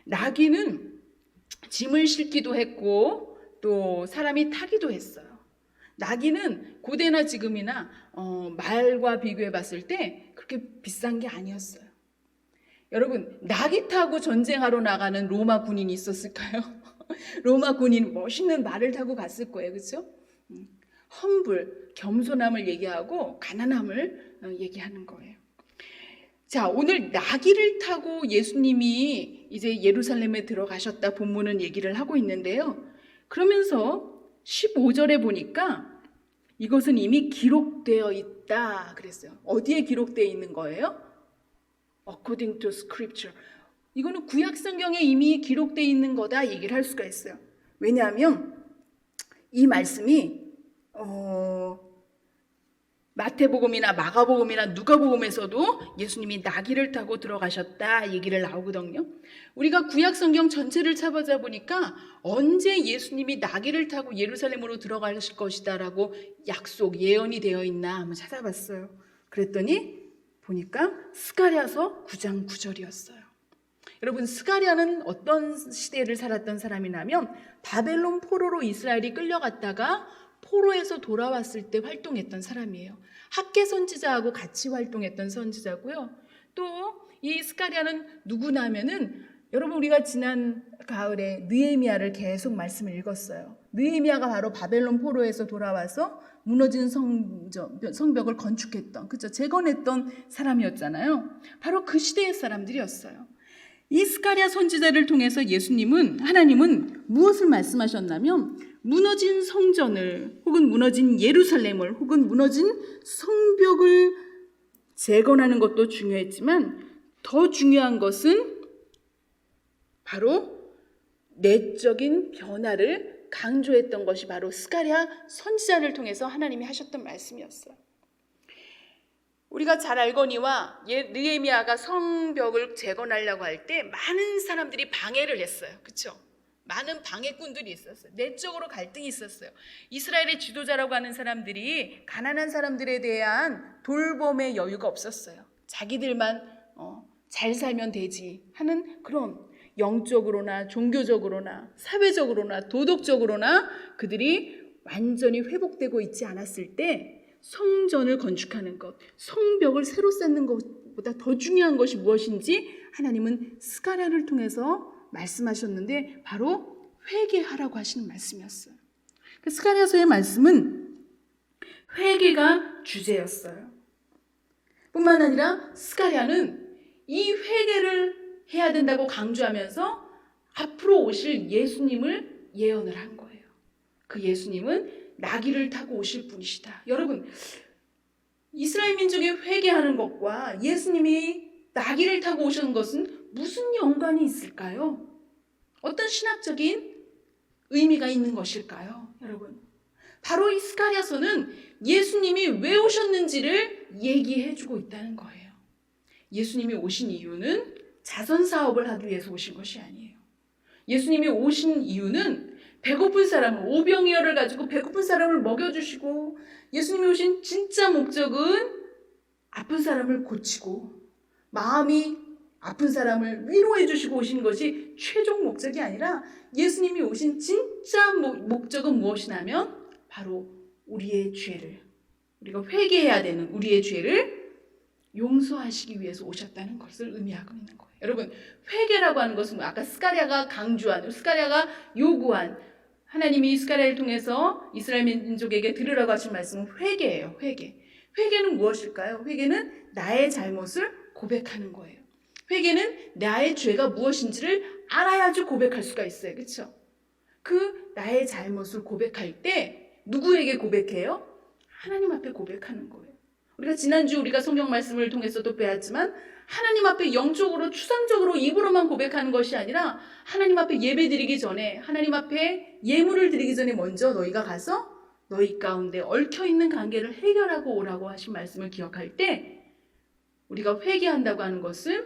Speaker 1: 나귀는 짐을 싣기도 했고 또 사람이 타기도 했어요. 나귀는 고대나 지금이나 말과 비교해 봤을 때 그렇게 비싼 게 아니었어요. 여러분, 나귀 타고 전쟁하러 나가는 로마 군인이 있었을까요? 로마 군인 멋있는 말을 타고 갔을 거예요. 그렇죠? 험불, 겸손함을 얘기하고 가난함을 얘기하는 거예요. 자, 오늘 나귀를 타고 예수님이 이제 예루살렘에 들어가셨다 본문은 얘기를 하고 있는데요. 그러면서 15절에 보니까 이것은 이미 기록되어 있다 그랬어요. 어디에 기록되어 있는 거예요? According to Scripture. 이거는 구약 성경에 이미 기록되어 있는 거다 얘기를 할 수가 있어요. 왜냐하면 이 말씀이 마태복음이나 마가복음이나 누가복음에서도 예수님이 나귀를 타고 들어가셨다 얘기를 나오거든요. 우리가 구약성경 전체를 찾아보자 보니까 언제 예수님이 나귀를 타고 예루살렘으로 들어가실 것이다라고 약속, 예언이 되어 있나 한번 찾아봤어요. 그랬더니 보니까 스가랴서 9장 9절이었어요. 여러분, 스가랴는 어떤 시대를 살았던 사람이냐면 바벨론 포로로 이스라엘이 끌려갔다가 포로에서 돌아왔을 때 활동했던 사람이에요. 학계 선지자하고 같이 활동했던 선지자고요. 또 이 스가랴는 누구나 하면은 여러분, 우리가 지난 가을에 느헤미야를 계속 말씀을 읽었어요. 느헤미야가 바로 바벨론 포로에서 돌아와서 무너진 성벽을 건축했던, 그렇죠? 재건했던 사람이었잖아요. 바로 그 시대의 사람들이었어요. 이 스가랴 선지자를 통해서 하나님은 무엇을 말씀하셨냐면 무너진 성전을 혹은 무너진 예루살렘을 혹은 무너진 성벽을 재건하는 것도 중요했지만 더 중요한 것은 바로 내적인 변화를 강조했던 것이 바로 스가랴 선지자를 통해서 하나님이 하셨던 말씀이었어요. 우리가 잘 알거니와 느헤미야가 성벽을 재건하려고 할 때 많은 사람들이 방해를 했어요. 그렇죠? 많은 방해꾼들이 있었어요. 내적으로 갈등이 있었어요. 이스라엘의 지도자라고 하는 사람들이 가난한 사람들에 대한 돌봄의 여유가 없었어요. 자기들만 잘 살면 되지 하는 그런 영적으로나 종교적으로나 사회적으로나 도덕적으로나 그들이 완전히 회복되고 있지 않았을 때 성전을 건축하는 것, 성벽을 새로 쌓는 것보다 더 중요한 것이 무엇인지 하나님은 스가랴를 통해서 말씀하셨는데 바로 회개하라고 하시는 말씀이었어요. 스가랴서의 말씀은 회개가 주제였어요. 뿐만 아니라 스가랴는 이 회개를 해야 된다고 강조하면서 앞으로 오실 예수님을 예언을 한 거예요. 그 예수님은 나귀를 타고 오실 분이시다. 여러분, 이스라엘 민족이 회개하는 것과 예수님이 나귀를 타고 오시는 것은 무슨 연관이 있을까요? 어떤 신학적인 의미가 있는 것일까요? 여러분, 바로 이 스가랴서는 예수님이 왜 오셨는지를 얘기해주고 있다는 거예요. 예수님이 오신 이유는 자선 사업을 하기 위해서 오신 것이 아니에요. 예수님이 오신 이유는 배고픈 사람을, 오병이어를 가지고 배고픈 사람을 먹여주시고, 예수님이 오신 진짜 목적은 아픈 사람을 고치고 마음이 아픈 사람을 위로해 주시고 오신 것이 최종 목적이 아니라 예수님이 오신 진짜 목적은 무엇이냐면 바로 우리의 죄를, 우리가 회개해야 되는 우리의 죄를 용서하시기 위해서 오셨다는 것을 의미하고 있는 거예요. 여러분, 회개라고 하는 것은 아까 스가랴가 강조한, 스가랴가 요구한, 하나님이 스가랴를 통해서 이스라엘 민족에게 들으라고 하신 말씀은 회개예요. 회개는 무엇일까요? 회개는 나의 잘못을 고백하는 거예요. 회개는 나의 죄가 무엇인지를 알아야지 고백할 수가 있어요. 그렇죠? 그 나의 잘못을 고백할 때 누구에게 고백해요? 하나님 앞에 고백하는 거예요. 우리가 지난주 우리가 성경 말씀을 통해서도 배웠지만 하나님 앞에 영적으로 추상적으로 입으로만 고백하는 것이 아니라 하나님 앞에 예배드리기 전에, 하나님 앞에 예물을 드리기 전에 먼저 너희가 가서 너희 가운데 얽혀있는 관계를 해결하고 오라고 하신 말씀을 기억할 때 우리가 회개한다고 하는 것은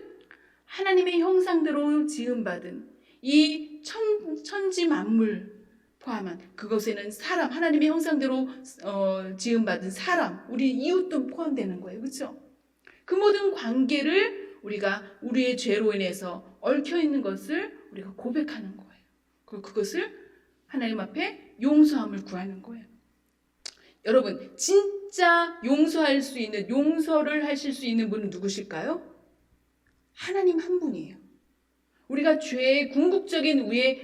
Speaker 1: 하나님의 형상대로 지음받은 이 천지 만물 포함한, 그것에는 사람, 하나님의 형상대로 지음받은 사람, 우리 이웃도 포함되는 거예요. 그렇죠? 그 모든 관계를 우리가 우리의 죄로 인해서 얽혀있는 것을 우리가 고백하는 거예요. 그리고 그것을 하나님 앞에 용서함을 구하는 거예요. 여러분, 진짜 용서할 수 있는, 용서를 하실 수 있는 분은 누구실까요? 하나님 한 분이에요. 우리가 죄의 궁극적인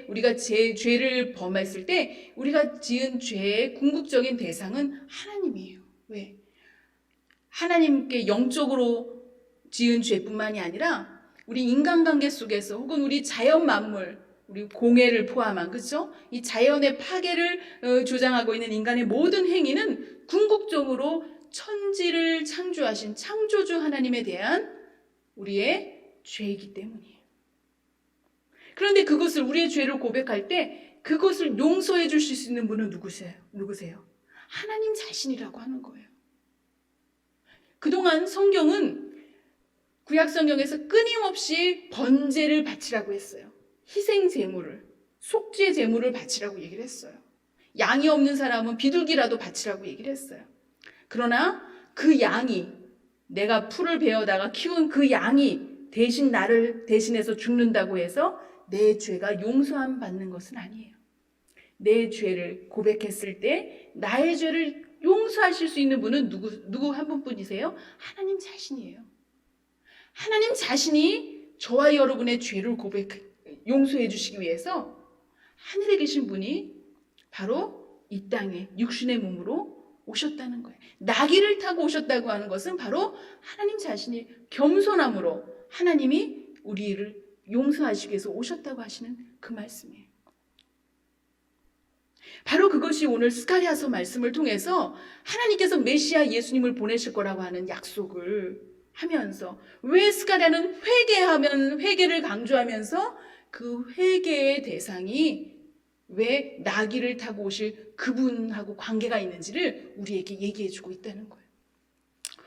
Speaker 1: 우리가 죄를 범했을 때 우리가 지은 죄의 궁극적인 대상은 하나님이에요. 왜? 하나님께 영적으로 지은 죄뿐만이 아니라 우리 인간관계 속에서 혹은 우리 자연 만물, 우리 공해를 포함한, 그렇죠? 이 자연의 파괴를 조장하고 있는 인간의 모든 행위는 궁극적으로 천지를 창조하신 창조주 하나님에 대한 우리의 죄이기 때문이에요. 그런데 그것을, 우리의 죄를 고백할 때 그것을 용서해 주실 수 있는 분은 누구세요? 하나님 자신이라고 하는 거예요. 그동안 성경은 구약 성경에서 끊임없이 번제를 바치라고 했어요. 희생 제물을, 속죄 제물을 바치라고 얘기를 했어요. 양이 없는 사람은 비둘기라도 바치라고 얘기를 했어요. 그러나 그 양이, 내가 풀을 베어다가 키운 그 양이 대신 나를 대신해서 죽는다고 해서 내 죄가 용서함 받는 것은 아니에요. 내 죄를 고백했을 때 나의 죄를 용서하실 수 있는 분은 누구 한 분뿐이세요? 하나님 자신이에요. 하나님 자신이 저와 여러분의 죄를 용서해 주시기 위해서 하늘에 계신 분이 바로 이 땅에 육신의 몸으로 오셨다는 거예요. 나귀를 타고 오셨다고 하는 것은 바로 하나님 자신이 겸손함으로 하나님이 우리를 용서하시기 위해서 오셨다고 하시는 그 말씀이에요. 바로 그것이 오늘 스가랴서 말씀을 통해서 하나님께서 메시아 예수님을 보내실 거라고 하는 약속을 하면서, 왜 스가랴는 회개를 강조하면서 그 회개의 대상이 왜 나귀를 타고 오실 그분하고 관계가 있는지를 우리에게 얘기해 주고 있다는 거예요.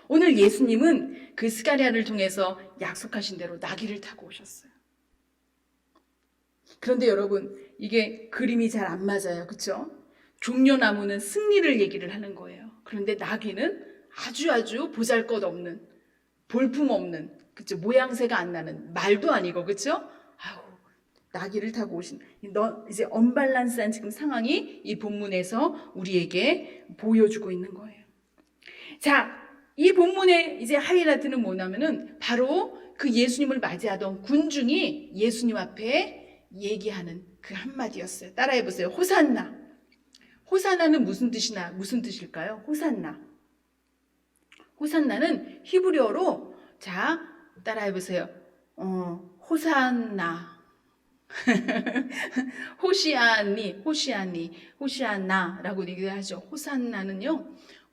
Speaker 1: 오늘 예수님은 그 스가랴를 통해서 약속하신 대로 나귀를 타고 오셨어요. 그런데 여러분, 이게 그림이 잘 안 맞아요. 그렇죠? 종려나무는 승리를 얘기를 하는 거예요. 그런데 나귀는 아주 보잘것없는, 볼품없는, 그렇죠? 모양새가 안 나는, 말도 아니고, 그렇죠? 나귀를 타고 오신, 이제 언밸런스한 지금 상황이 이 본문에서 우리에게 보여주고 있는 거예요. 자, 이 본문의 이제 하이라이트는 뭐냐면은 바로 그 예수님을 맞이하던 군중이 예수님 앞에 얘기하는 그 한마디였어요. 따라해 보세요. 호산나. 호산나는 무슨 뜻일까요? 호산나. 호산나는 히브리어로, 자, 따라해 보세요. 호산나. 호시아나라고 얘기를 하죠.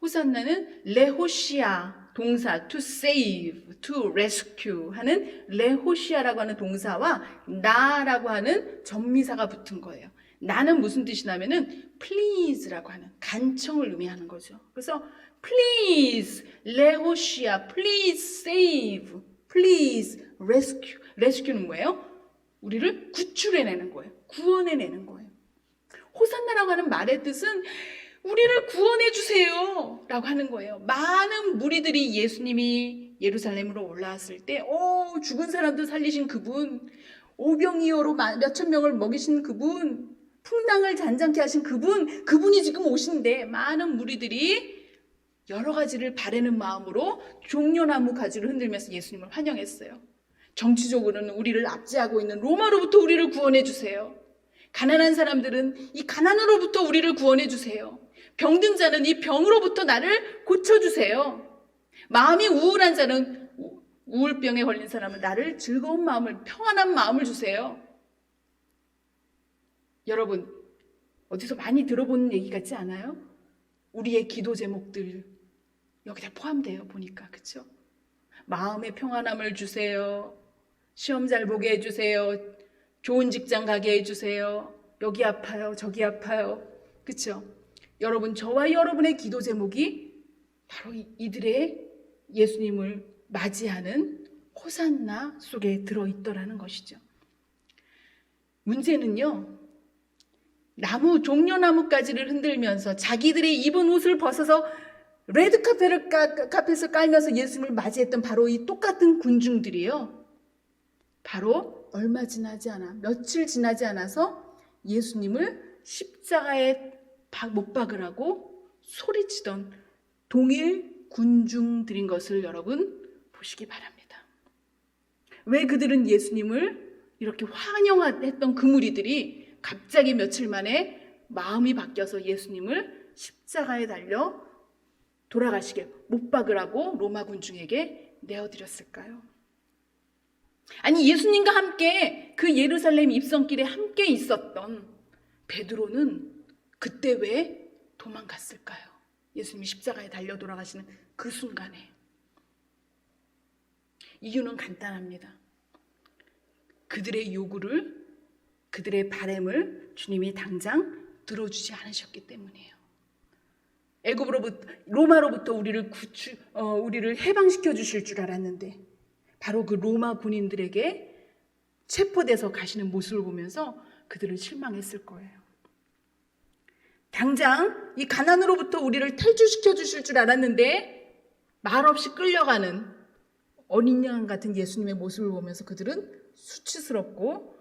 Speaker 1: 호산나는 레호시아 동사 to save, to rescue 하는 레호시아라고 하는 동사와 나라고 하는 전미사가 붙은 거예요. 나는 무슨 뜻이냐면은 please라고 하는 간청을 의미하는 거죠. 그래서 please 레호시아, please save, please rescue. rescue는 뭐예요? 우리를 구출해내는 거예요. 구원해내는 거예요. 호산나라고 하는 말의 뜻은 우리를 구원해 주세요 라고 하는 거예요. 많은 무리들이 예수님이 예루살렘으로 올라왔을 때 죽은 사람도 살리신 그분, 오병이어로 몇천 명을 먹이신 그분, 풍랑을 잔잔케 하신 그분이 지금 오신데, 많은 무리들이 여러 가지를 바라는 마음으로 종려나무 가지를 흔들면서 예수님을 환영했어요. 정치적으로는 우리를 압제하고 있는 로마로부터 우리를 구원해 주세요. 가난한 사람들은 이 가난으로부터 우리를 구원해 주세요. 병든 자는 이 병으로부터 나를 고쳐주세요. 마음이 우울한 자는, 우울병에 걸린 사람은 나를 즐거운 마음을, 평안한 마음을 주세요. 여러분, 어디서 많이 들어본 얘기 같지 않아요? 우리의 기도 제목들 여기다 포함돼요. 보니까. 그렇죠? 마음의 평안함을 주세요. 시험 잘 보게 해주세요. 좋은 직장 가게 해주세요. 여기 아파요. 저기 아파요. 그렇죠? 여러분, 저와 여러분의 기도 제목이 바로 이들의 예수님을 맞이하는 호산나 속에 들어있더라는 것이죠. 문제는요, 종려나무가지를 흔들면서 자기들의 입은 옷을 벗어서 레드카펫을 깔면서 예수님을 맞이했던 바로 이 똑같은 군중들이요, 바로 며칠 지나지 않아서 예수님을 십자가에 못 박으라고 소리치던 동일 군중들인 것을 여러분 보시기 바랍니다. 왜 그들은 예수님을 이렇게 환영했던 그 무리들이 갑자기 며칠 만에 마음이 바뀌어서 예수님을 십자가에 달려 돌아가시게 못 박으라고 로마 군중에게 내어드렸을까요? 아니, 예수님과 함께 그 예루살렘 입성길에 함께 있었던 베드로는 그때 왜 도망갔을까요? 예수님이 십자가에 달려 돌아가시는 그 순간에. 이유는 간단합니다. 그들의 요구를, 그들의 바램을 주님이 당장 들어주지 않으셨기 때문이에요.
Speaker 2: 애굽으로부터 로마로부터 우리를 해방시켜 주실 줄 알았는데 바로 그 로마 군인들에게 체포돼서 가시는 모습을 보면서 그들은 실망했을 거예요. 당장 이 가난으로부터 우리를 탈출시켜 주실 줄 알았는데 말없이 끌려가는 어린 양 같은 예수님의 모습을 보면서 그들은 수치스럽고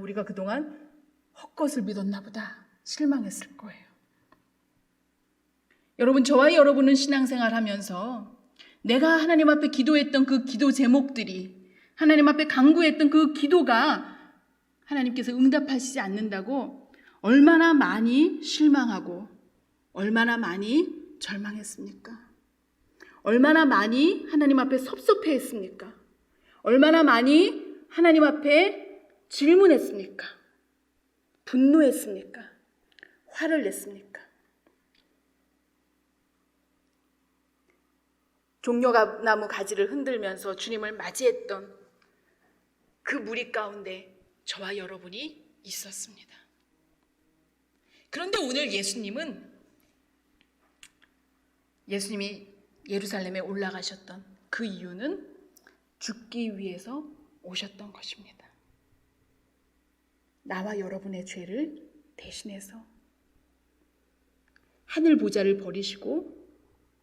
Speaker 2: 우리가 그동안 헛것을 믿었나 보다 실망했을 거예요. 여러분, 저와 여러분은 신앙생활 하면서 내가 하나님 앞에 기도했던 그 기도 제목들이, 하나님 앞에 간구했던 그 기도가 하나님께서 응답하시지 않는다고 얼마나 많이 실망하고 얼마나 많이 절망했습니까? 얼마나 많이 하나님 앞에 섭섭해했습니까? 얼마나 많이 하나님 앞에 질문했습니까? 분노했습니까? 화를 냈습니까? 종려나무 가지를 흔들면서 주님을 맞이했던 그 무리 가운데 저와 여러분이 있었습니다. 그런데 오늘 예수님이 예루살렘에 올라가셨던 그 이유는 죽기 위해서 오셨던 것입니다. 나와 여러분의 죄를 대신해서 하늘 보좌를 버리시고,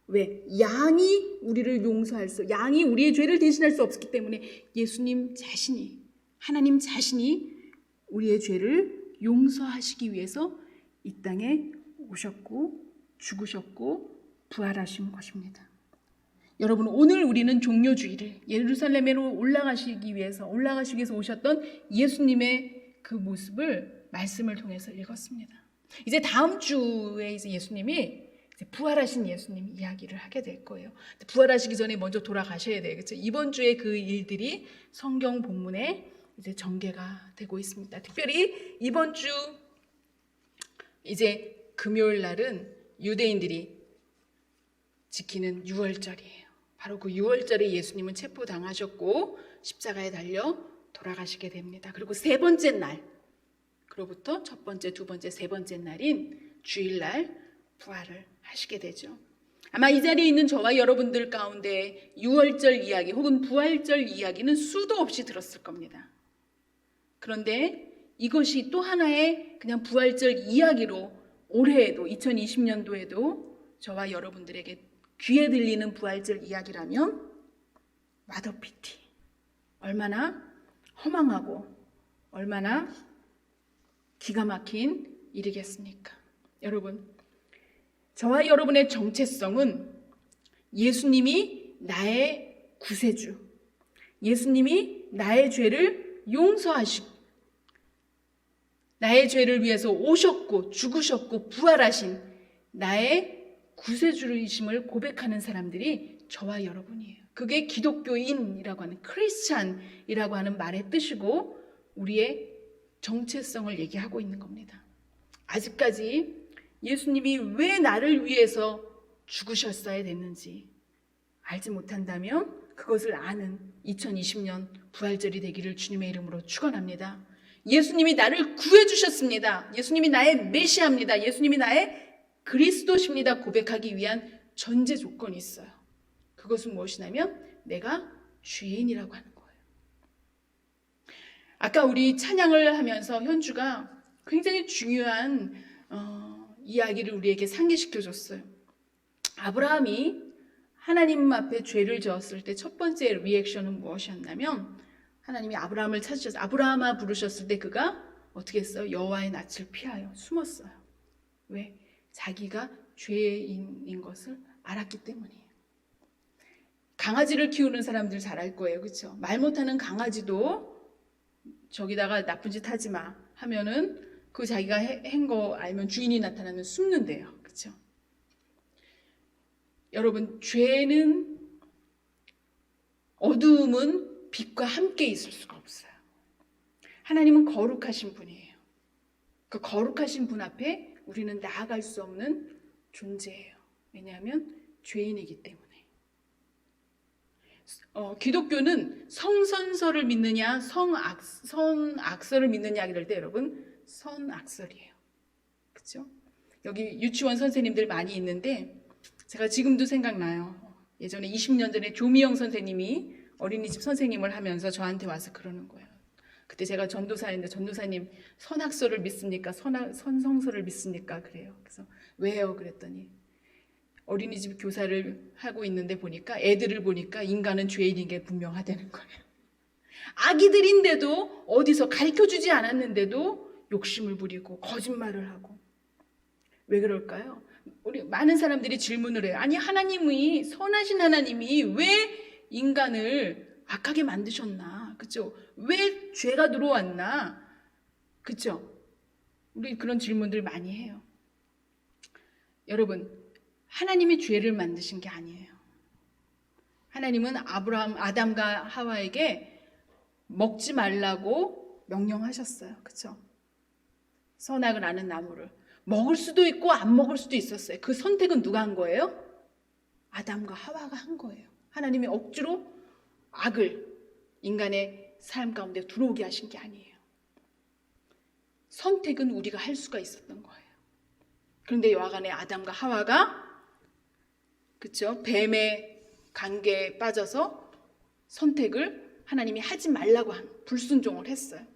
Speaker 2: 왜? 양이 우리의 죄를 대신할 수 없기 때문에 예수님 자신이, 하나님 자신이 우리의 죄를 용서하시기 위해서 이 땅에 오셨고 죽으셨고 부활하신 것입니다. 여러분, 오늘 우리는 종려주일을 예루살렘으로 올라가시기 위해서 오셨던 예수님의 그 모습을 말씀을 통해서 읽었습니다. 이제 다음 주에 예수님이 부활하신 예수님 이야기를 하게 될 거예요. 부활하시기 전에 먼저 돌아가셔야 돼요. 그렇죠? 이번 주에 그 일들이 성경 본문에 이제 전개가 되고 있습니다. 특별히 이번 주 이제 금요일 날은 유대인들이 지키는 유월절이에요. 바로 그 유월절에 예수님은 체포당하셨고 십자가에 달려 돌아가시게 됩니다. 그리고 세 번째 날, 그로부터 첫 번째, 두 번째, 세 번째 날인 주일날 부활을 하시게 되죠. 아마 이 자리에 있는 저와 여러분들 가운데 유월절 이야기 혹은 부활절 이야기는 수도 없이 들었을 겁니다. 그런데 이것이 또 하나의 그냥 부활절 이야기로 올해에도 2020년도에도 저와 여러분들에게 귀에 들리는 부활절 이야기라면 what a pity. 얼마나 허망하고 얼마나 기가 막힌 일이겠습니까? 여러분, 저와 여러분의 정체성은 예수님이 나의 구세주, 예수님이 나의 죄를 용서하시고 나의 죄를 위해서 오셨고 죽으셨고 부활하신 나의 구세주이심을 고백하는 사람들이 저와 여러분이에요. 그게 기독교인이라고 하는, 크리스찬이라고 하는 말의 뜻이고 우리의 정체성을 얘기하고 있는 겁니다. 아직까지 예수님이 왜 나를 위해서 죽으셨어야 됐는지 알지 못한다면 그것을 아는 2020년 부활절이 되기를 주님의 이름으로 축원합니다. 예수님이 나를 구해주셨습니다. 예수님이 나의 메시아입니다. 예수님이 나의 그리스도십니다. 고백하기 위한 전제 조건이 있어요. 그것은 무엇이냐면 내가 죄인이라고 하는 거예요. 아까 우리 찬양을 하면서 현주가 굉장히 중요한 이야기를 우리에게 상기시켜줬어요. 아브라함이 하나님 앞에 죄를 지었을 때 첫 번째 리액션은 무엇이었냐면 하나님이 아브라함을 찾으셔서 아브라함아 부르셨을 때 그가 어떻게 했어요? 여호와의 낯을 피하여 숨었어요. 왜? 자기가 죄인인 것을 알았기 때문이에요. 강아지를 키우는 사람들 잘 알 거예요. 그렇죠? 말 못하는 강아지도 저기다가 나쁜 짓 하지 마 하면은 그 자기가 한 거 알면 주인이 나타나면 숨는데요. 그렇죠? 여러분, 죄는 어두움은 빛과 함께 있을 수가 없어요. 하나님은 거룩하신 분이에요. 그 거룩하신 분 앞에 우리는 나아갈 수 없는 존재예요. 왜냐하면 죄인이기 때문에. 기독교는 성선설을 믿느냐 선악설을 믿느냐 이럴 때 여러분 선악설이에요. 그렇죠?
Speaker 1: 여기 유치원 선생님들 많이 있는데 제가 지금도 생각나요. 예전에 20년 전에 조미영 선생님이 어린이집 선생님을 하면서 저한테 와서 그러는 거예요. 그때 제가 전도사인데 전도사님 선악설을 믿습니까? 선성설을 믿습니까? 그래요. 그래서 왜요? 그랬더니 어린이집 교사를 하고 있는데 보니까 애들을 보니까 인간은 죄인인 게 분명하다는 거예요. 아기들인데도 어디서 가르쳐주지 않았는데도 욕심을 부리고 거짓말을 하고 왜 그럴까요? 우리 많은 사람들이 질문을 해요. 아니 하나님이 선하신 하나님이 왜 인간을 악하게 만드셨나? 그렇죠? 왜 죄가 들어왔나? 그렇죠? 우리 그런 질문들 많이 해요. 여러분, 하나님이 죄를 만드신 게 아니에요. 하나님은 아담과 하와에게 먹지 말라고 명령하셨어요. 그렇죠? 선악을 아는 나무를 먹을 수도 있고 안 먹을 수도 있었어요. 그 선택은 누가 한 거예요? 아담과 하와가 한 거예요. 하나님이 억지로 악을 인간의 삶 가운데 들어오게 하신 게 아니에요. 선택은 우리가 할 수가 있었던 거예요. 그런데 여하간에 아담과 하와가 그렇죠? 뱀의 관계에 빠져서 선택을 하나님이 하지 말라고 한 불순종을 했어요.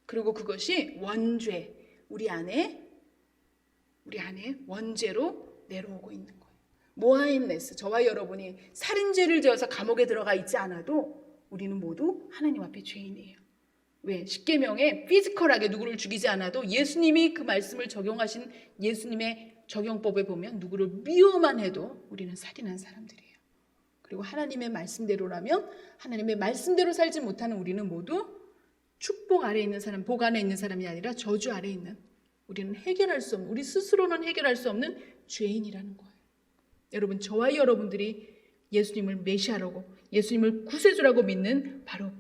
Speaker 1: 그리고 그것이 원죄, 우리 안에 원죄로 내려오고 있는 거예요. 모하임네스, 저와 여러분이 살인죄를 지어서 감옥에 들어가 있지 않아도 우리는 모두 하나님 앞에 죄인이에요. 왜? 십계명에 피지컬하게 누구를 죽이지 않아도 예수님이 그 말씀을 적용하신 예수님의 적용법에 보면 누구를 미워만 해도 우리는 살인한 사람들이에요. 그리고 하나님의 말씀대로라면 하나님의 말씀대로 살지 못하는 우리는 모두 축복 아래에 있는 사람, 복 안에 있는 사람이 아니라 저주 아래에 있는, 우리는 해결할 수 없는, 우리 스스로는 해결할 수 없는 죄인이라는 거예요. 여러분, 저와 여러분들이 예수님을 메시아라고, 예수님을 구세주라고 믿는 바로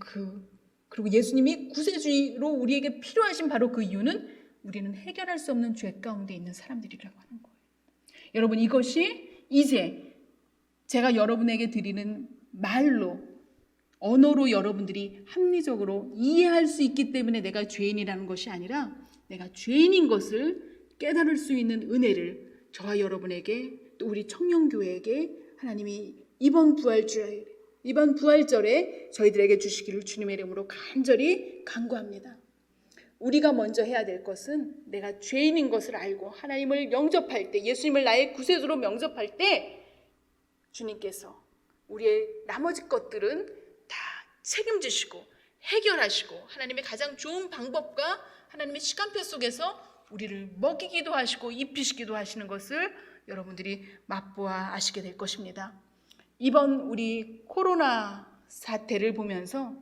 Speaker 1: 그리고 예수님이 구세주로 우리에게 필요하신 바로 그 이유는 우리는 해결할 수 없는 죄 가운데 있는 사람들이라고 하는 거예요. 여러분, 이것이 이제 제가 여러분에게 드리는 말로, 언어로 여러분들이 합리적으로 이해할 수 있기 때문에 내가 죄인이라는 것이 아니라 내가 죄인인 것을 깨달을 수 있는 은혜를 저와 여러분에게, 또 우리 청년교회에게 하나님이 이번 부활절에 저희들에게 주시기를 주님의 이름으로 간절히 간구합니다. 우리가 먼저 해야 될 것은 내가 죄인인 것을 알고 하나님을 영접할 때, 예수님을 나의 구세주로 영접할 때 주님께서 우리의 나머지 것들은 다 책임지시고 해결하시고 하나님의 가장 좋은 방법과 하나님의 시간표 속에서 우리를 먹이기도 하시고 입히시기도 하시는 것을 여러분들이 맛보아 아시게 될 것입니다. 이번 우리 코로나 사태를 보면서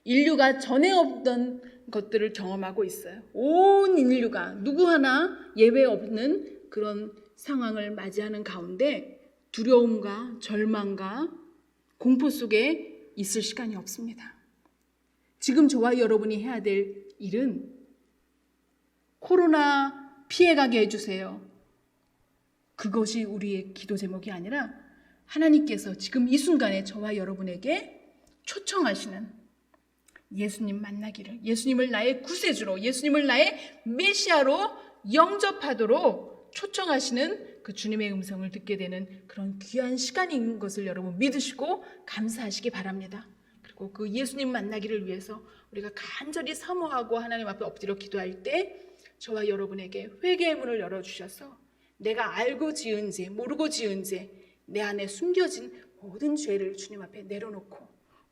Speaker 1: 인류가 전에 없던 것들을 경험하고 있어요. 온 인류가 누구 하나 예외 없는 그런 상황을 맞이하는 가운데 두려움과 절망과 공포 속에 있을 시간이 없습니다. 지금 저와 여러분이 해야 될 일은 코로나 피해가게 해주세요. 그것이 우리의 기도 제목이 아니라 하나님께서 지금 이 순간에 저와 여러분에게 초청하시는 예수님 만나기를, 예수님을 나의 구세주로, 예수님을 나의 메시아로 영접하도록 초청하시는 그 주님의 음성을 듣게 되는 그런 귀한 시간인 것을 여러분 믿으시고 감사하시기 바랍니다. 그리고 그 예수님 만나기를 위해서 우리가 간절히 사모하고 하나님 앞에 엎드려 기도할 때 저와 여러분에게 회개의 문을 열어주셔서 내가 알고 지은 죄, 모르고 지은 죄, 내 안에 숨겨진 모든 죄를 주님 앞에 내려놓고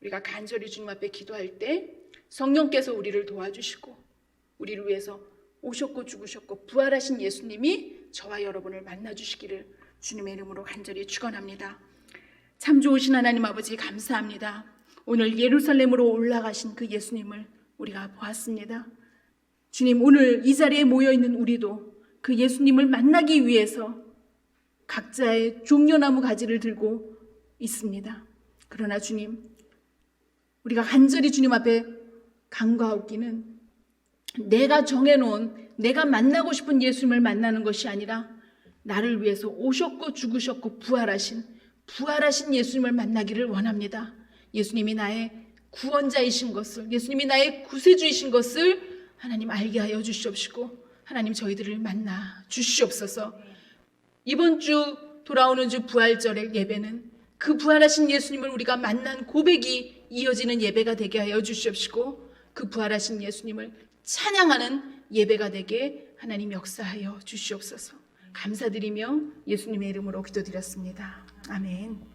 Speaker 1: 우리가 간절히 주님 앞에 기도할 때 성령께서 우리를 도와주시고 우리를 위해서 오셨고 죽으셨고 부활하신 예수님이 저와 여러분을 만나주시기를 주님의 이름으로 간절히 축원합니다. 참 좋으신 하나님 아버지 감사합니다. 오늘 예루살렘으로 올라가신 그 예수님을 우리가 보았습니다. 주님, 오늘 이 자리에 모여있는 우리도 그 예수님을 만나기 위해서 각자의 종려나무 가지를 들고 있습니다. 그러나 주님, 우리가 간절히 주님 앞에 간구하옵기는 내가 정해놓은, 내가 만나고 싶은 예수님을 만나는 것이 아니라 나를 위해서 오셨고 죽으셨고 부활하신 예수님을 만나기를 원합니다. 예수님이 나의 구원자이신 것을, 예수님이 나의 구세주이신 것을 하나님 알게 하여 주시옵시고
Speaker 2: 하나님 저희들을 만나 주시옵소서. 이번 주 돌아오는 주 부활절의 예배는 그 부활하신 예수님을 우리가 만난 고백이 이어지는 예배가 되게 하여 주시옵시고 그 부활하신 예수님을 찬양하는 예배가 되게 하나님 역사하여 주시옵소서. 감사드리며 예수님의 이름으로 기도드렸습니다. 아멘.